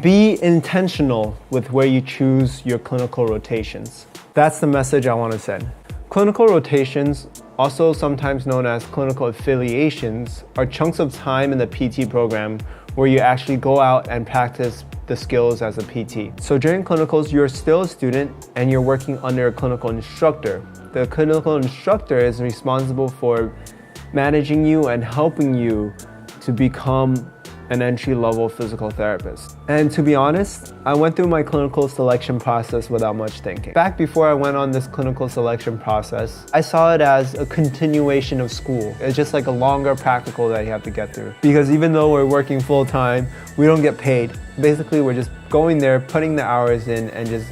Be intentional with where you choose your clinical rotations. That's the message I want to send. Clinical rotations, also sometimes known as clinical affiliations, are chunks of time in the PT program where you actually go out and practice the skills as a PT. So during clinicals, you're still a student and you're working under a clinical instructor. The clinical instructor is responsible for managing you and helping you to become an entry-level physical therapist. And to be honest, I went through my clinical selection process without much thinking. Back before I went on this clinical selection process, I saw it as a continuation of school. It's just like a longer practical that you have to get through. Because even though we're working full-time, we don't get paid. Basically, we're just going there, putting the hours in, and just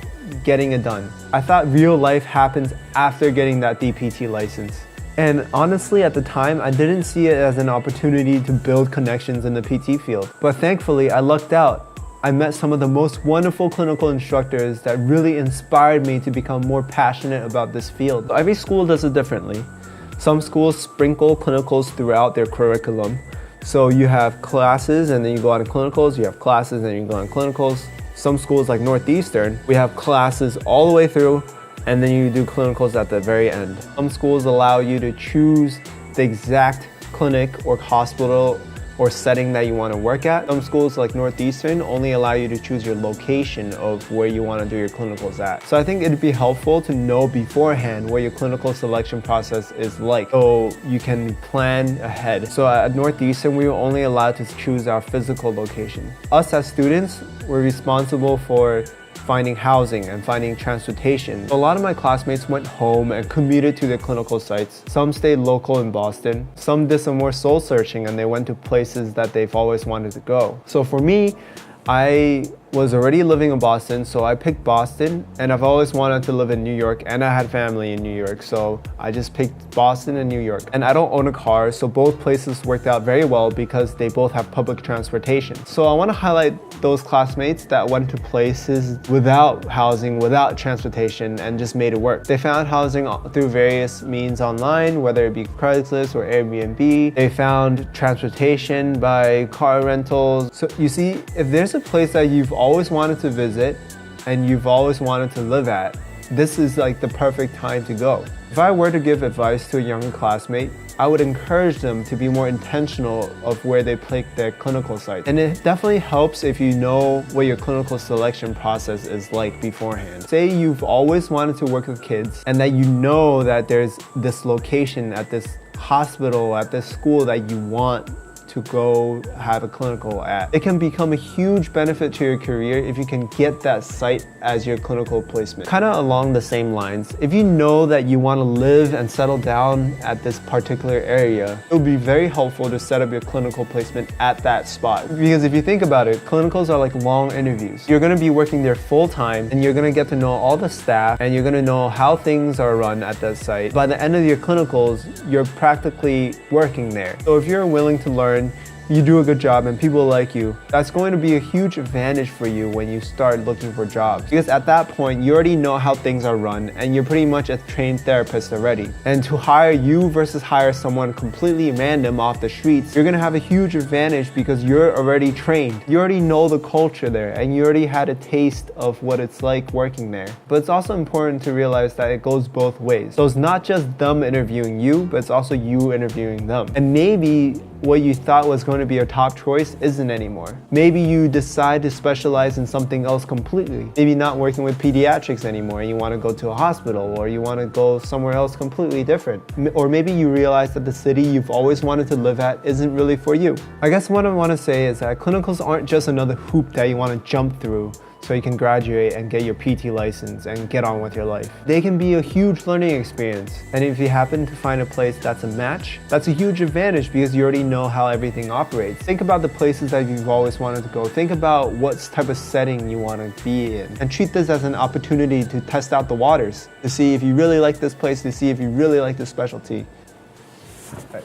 getting it done. I thought real life happens after getting that DPT license. And honestly, at the time, I didn't see it as an opportunity to build connections in the PT field. But thankfully, I lucked out. I met some of the most wonderful clinical instructors that really inspired me to become more passionate about this field. Every school does it differently. Some schools sprinkle clinicals throughout their curriculum. So you have classes and then you go on to clinicals, you have classes and then you go on clinicals. Some schools like Northeastern, we have classes all the way through and then you do clinicals at the very end. Some schools allow you to choose the exact clinic or hospital or setting that you want to work at. Some schools like Northeastern only allow you to choose your location of where you want to do your clinicals at. So I think it'd be helpful to know beforehand what your clinical selection process is like so you can plan ahead. So at Northeastern, we were only allowed to choose our physical location. Us as students, we're responsible for finding housing and finding transportation. A lot of my classmates went home and commuted to their clinical sites. Some stayed local in Boston. Some did some more soul searching and they went to places that they've always wanted to go. So for me, I was already living in Boston, so I picked Boston, and I've always wanted to live in New York, and I had family in New York, so I just picked Boston and New York. And I don't own a car, so both places worked out very well because they both have public transportation. So I want to highlight those classmates that went to places without housing, without transportation, and just made it work. They found housing through various means online, whether it be Craigslist or Airbnb. They found transportation by car rentals. So you see, if there's a place that you've always wanted to visit and you've always wanted to live at, this is like the perfect time to go. If I were to give advice to a younger classmate, I would encourage them to be more intentional of where they pick their clinical site. And it definitely helps if you know what your clinical selection process is like beforehand. Say you've always wanted to work with kids and that you know that there's this location at this hospital, at this school that you want to go have a clinical at. It can become a huge benefit to your career if you can get that site as your clinical placement. Kind of along the same lines, if you know that you want to live and settle down at this particular area, it would be very helpful to set up your clinical placement at that spot. Because if you think about it, clinicals are like long interviews. You're going to be working there full time and you're going to get to know all the staff and you're going to know how things are run at that site. By the end of your clinicals, you're practically working there. So if you're willing to learn, you do a good job and people like you, that's going to be a huge advantage for you when you start looking for jobs. Because at that point, you already know how things are run and you're pretty much a trained therapist already. And to hire you versus hire someone completely random off the streets, you're gonna have a huge advantage because you're already trained. You already know the culture there and you already had a taste of what it's like working there. But it's also important to realize that it goes both ways. So it's not just them interviewing you, but it's also you interviewing them. And maybe what you thought was going to be your top choice isn't anymore. Maybe you decide to specialize in something else completely. Maybe not working with pediatrics anymore and you want to go to a hospital, or you want to go somewhere else completely different. Or maybe you realize that the city you've always wanted to live at isn't really for you. I guess what I want to say is that clinicals aren't just another hoop that you want to jump through so you can graduate and get your PT license and get on with your life. They can be a huge learning experience. And if you happen to find a place that's a match, that's a huge advantage because you already know how everything operates. Think about the places that you've always wanted to go. Think about what type of setting you want to be in. And treat this as an opportunity to test out the waters, to see if you really like this place, to see if you really like this specialty. All right.